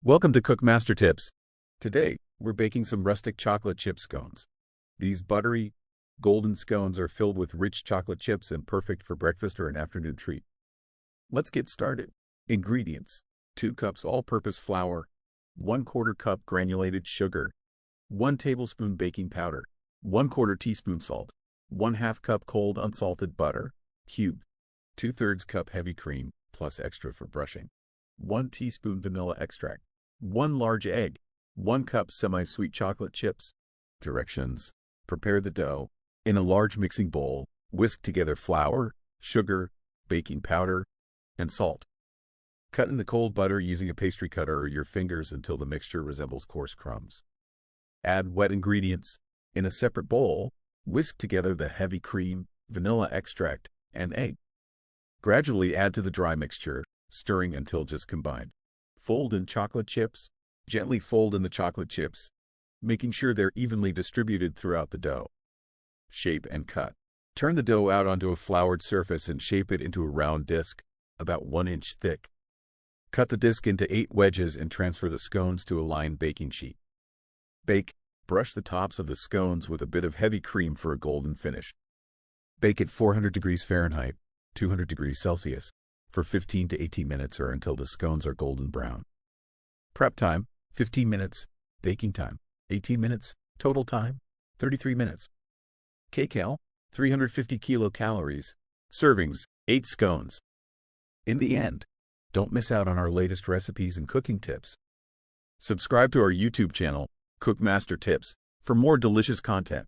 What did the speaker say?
Welcome to Cook Master Tips. Today, we're baking some rustic chocolate chip scones. These buttery, golden scones are filled with rich chocolate chips and perfect for breakfast or an afternoon treat. Let's get started. Ingredients: 2 cups all-purpose flour, 1/4 cup granulated sugar, 1 tablespoon baking powder, 1/4 teaspoon salt, 1/2 cup cold unsalted butter, cubed, 2/3 cup heavy cream, plus extra for brushing, 1 teaspoon vanilla extract, 1 large egg, 1 cup semi-sweet chocolate chips. Directions: prepare the dough. In a large mixing bowl, whisk together flour, sugar, baking powder, and salt. Cut in the cold butter using a pastry cutter or your fingers until the mixture resembles coarse crumbs. Add wet ingredients. In a separate bowl, whisk together the heavy cream, vanilla extract, and egg. Gradually add to the dry mixture, stirring until just combined. Fold in chocolate chips. Gently fold in the chocolate chips, making sure they're evenly distributed throughout the dough. Shape and cut. Turn the dough out onto a floured surface and shape it into a round disc, about 1 inch thick. Cut the disc into 8 wedges and transfer the scones to a lined baking sheet. Bake. Brush the tops of the scones with a bit of heavy cream for a golden finish. Bake at 400 degrees Fahrenheit, 200 degrees Celsius, for 15 to 18 minutes or until the scones are golden brown. Prep time: 15 minutes. Baking time: 18 minutes. Total time: 33 minutes. Kcal: 350 kilocalories. Servings: 8 scones. In the end, don't miss out on our latest recipes and cooking tips. Subscribe to our YouTube channel, Cook Master Tips, for more delicious content.